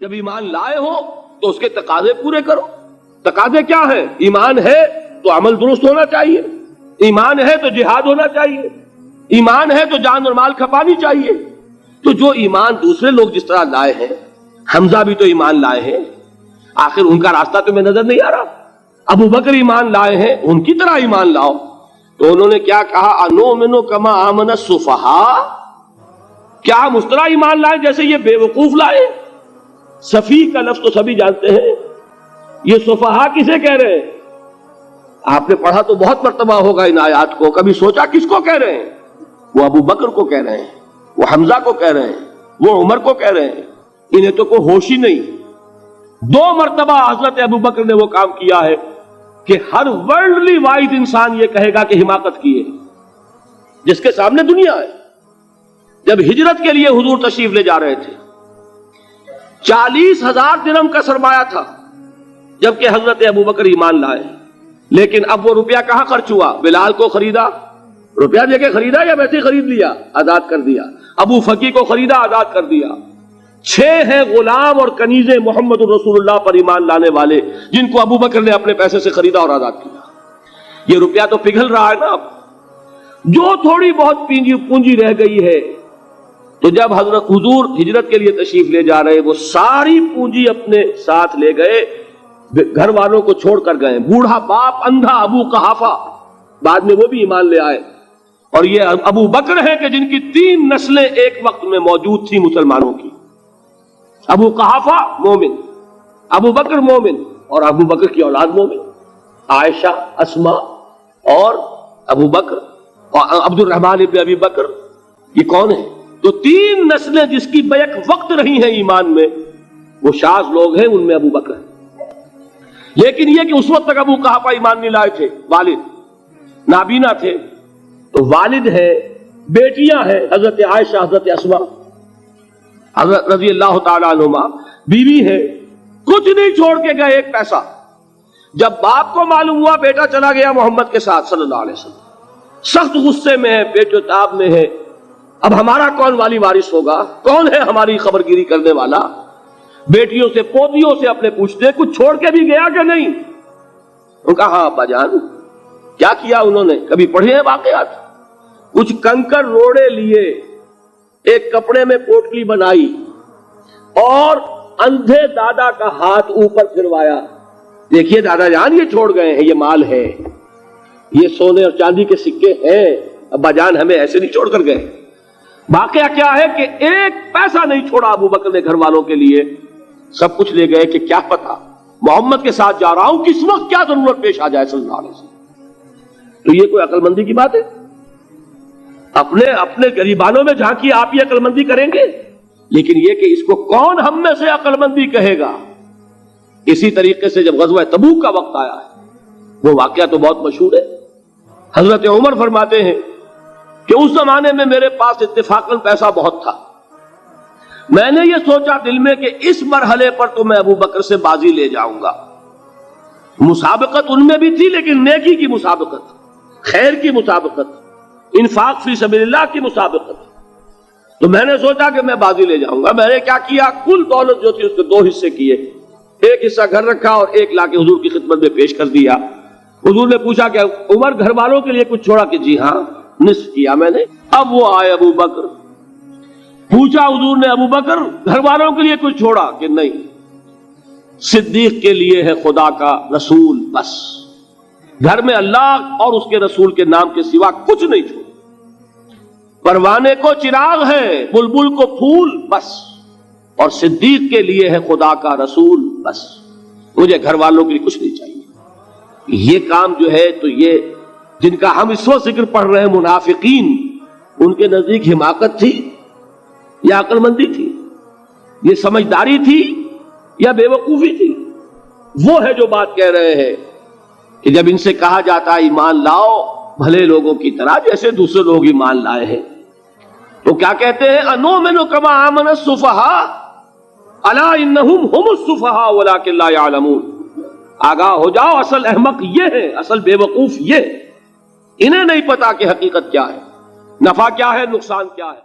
جب ایمان لائے ہو تو اس کے تقاضے پورے کرو. تقاضے کیا ہے؟ ایمان ہے تو عمل درست ہونا چاہیے، ایمان ہے تو جہاد ہونا چاہیے، ایمان ہے تو جان اور مال کھپانی چاہیے. تو جو ایمان دوسرے لوگ جس طرح لائے ہیں، حمزہ بھی تو ایمان لائے ہیں، آخر ان کا راستہ تمہیں نظر نہیں آ رہا؟ ابو بکر ایمان لائے ہیں، ان کی طرح ایمان لاؤ. تو انہوں نے کیا کہا؟ انؤمن کما آمن السفہاء، کیا ہم اس طرح ایمان لائے جیسے یہ بے وقوف لائے؟ سفیہ کا لفظ تو سبھی جانتے ہیں، یہ سفہاء کسے کہہ رہے ہیں؟ آپ نے پڑھا تو بہت مرتبہ ہوگا ان آیات کو، کبھی سوچا کس کو کہہ رہے ہیں؟ وہ ابو بکر کو کہہ رہے ہیں، وہ حمزہ کو کہہ رہے ہیں، وہ عمر کو کہہ رہے ہیں. انہیں تو کوئی ہوش ہی نہیں. 2 مرتبہ حضرت ابو بکر نے وہ کام کیا ہے کہ ہر ورلڈلی وائز انسان یہ کہے گا کہ حماقت کی ہے، جس کے سامنے دنیا ہے. جب ہجرت کے لیے حضور تشریف لے جا رہے تھے، 40,000 درہم کا سرمایہ تھا جبکہ حضرت ابو بکر ایمان لائے. لیکن اب وہ روپیہ کہاں خرچ ہوا؟ بلال کو خریدا، روپیہ دے کے خریدا یا ویسے خرید لیا؟ آزاد کر دیا. ابو فقی کو خریدا، آزاد کر دیا. 6 ہیں غلام اور کنیزیں محمد رسول اللہ پر ایمان لانے والے، جن کو ابو بکر نے اپنے پیسے سے خریدا اور آزاد کیا. یہ روپیہ تو پگھل رہا ہے نا. اب جو تھوڑی بہت پونجی رہ گئی ہے، تو جب حضرت حضور ہجرت کے لیے تشریف لے جا رہے، وہ ساری پونجی اپنے ساتھ لے گئے، گھر والوں کو چھوڑ کر گئے. بوڑھا باپ اندھا ابو قحافہ بعد میں وہ بھی ایمان لے آئے. اور یہ ابو بکر ہیں کہ جن کی 3 نسلیں ایک وقت میں موجود تھیں مسلمانوں کی. ابو قحافہ مومن، ابو بکر مومن، اور ابو بکر کی اولاد مومن، عائشہ، اسما اور ابو بکر اور عبد الرحمن ابن ابی بکر. یہ کون ہے؟ تو 3 نسلیں جس کی بیک وقت رہی ہیں ایمان میں، وہ شاذ لوگ ہیں، ان میں ابو بکر ہیں. لیکن یہ کہ اس وقت تک ابو قحافہ ایمان نہیں لائے تھے، والد نابینا تھے. تو والد ہے، بیٹیاں ہیں، حضرت عائشہ، حضرت اسما، حضرت رضی اللہ تعالیٰ عنہما، بیوی ہے. کچھ نہیں چھوڑ کے گئے، ایک پیسہ. جب باپ کو معلوم ہوا بیٹا چلا گیا محمد کے ساتھ صلی اللہ علیہ وسلم، سخت غصے میں ہے، پیچ و تاب میں ہے. اب ہمارا کون والی وارث ہوگا؟ کون ہے ہماری خبرگیری کرنے والا؟ بیٹیوں سے پوتیوں سے اپنے پوچھتے کچھ چھوڑ کے بھی گیا کہ نہیں؟ انہوں نے کہا ہاں ابا جان. کیا کیا انہوں نے؟ کبھی پڑھے ہیں واقعات؟ کچھ کنکر روڑے لیے، ایک کپڑے میں پوٹلی بنائی اور اندھے دادا کا ہاتھ اوپر پھروایا. دیکھیے دادا جان یہ چھوڑ گئے ہیں، یہ مال ہے، یہ سونے اور چاندی کے سکے ہیں، ابا جان ہمیں ایسے نہیں چھوڑ کر گئے. واقعہ کیا ہے کہ ایک پیسہ نہیں چھوڑا ابو بکر نے گھر والوں کے لیے. سب کچھ لے گئے کہ کیا پتا محمد کے ساتھ جا رہا ہوں، کس وقت کیا ضرورت پیش آ جائے صلی اللہ علیہ وسلم. تو یہ کوئی عقل مندی کی بات ہے؟ اپنے غریبانوں میں جھانکی آپ یہ عقل مندی کریں گے؟ لیکن یہ کہ اس کو کون ہم میں سے عقل مندی کہے گا؟ اسی طریقے سے جب غزوہ تبوک کا وقت آیا ہے، وہ واقعہ تو بہت مشہور ہے. حضرت عمر فرماتے ہیں کہ اس زمانے میں میرے پاس اتفاقاً پیسہ بہت تھا. میں نے یہ سوچا دل میں کہ اس مرحلے پر تو میں ابو بکر سے بازی لے جاؤں گا. مسابقت ان میں بھی تھی، لیکن نیکی کی مسابقت، خیر کی مسابقت، انفاق فی سبیل اللہ کی مسابقت. تو میں نے سوچا کہ میں بازی لے جاؤں گا. میں نے کیا کیا؟ کل دولت جو تھی اس کے 2 حصے کیے. ایک حصہ گھر رکھا اور ایک لا کے حضور کی خدمت میں پیش کر دیا. حضور نے پوچھا کہ عمر گھر والوں کے لیے کچھ چھوڑا؟ کہ جی ہاں، نصف کیا میں نے. اب وہ آئے ابو بکر، پوچھا حضور نے ابو بکر گھر والوں کے لیے کچھ چھوڑا؟ کہ نہیں. صدیق کے لیے ہے خدا کا رسول، بس گھر میں اللہ اور اس کے رسول کے نام کے سوا کچھ نہیں چھوڑا. پروانے کو چراغ ہے، بلبل کو پھول، بس. اور صدیق کے لیے ہے خدا کا رسول، بس. مجھے گھر والوں کے لیے کچھ نہیں چاہیے. یہ کام جو ہے، تو یہ جن کا ہم اس وقت ذکر پڑھ رہے ہیں منافقین، ان کے نزدیک حماقت تھی یا عقل مندی تھی؟ یہ سمجھداری تھی یا بے وقوفی تھی؟ وہ ہے جو بات کہہ رہے ہیں کہ جب ان سے کہا جاتا ہے ایمان لاؤ بھلے لوگوں کی طرح جیسے دوسرے لوگ ایمان لائے ہیں، تو کیا کہتے ہیں؟ انؤمن کما آمن السفہاء الا انہم هم السفہاء ولکن لا یعلمون. آگاہ ہو جاؤ، اصل احمق یہ ہے، اصل بے وقوف یہ. انہیں نہیں پتا کہ حقیقت کیا ہے، نفع کیا ہے، نقصان کیا ہے.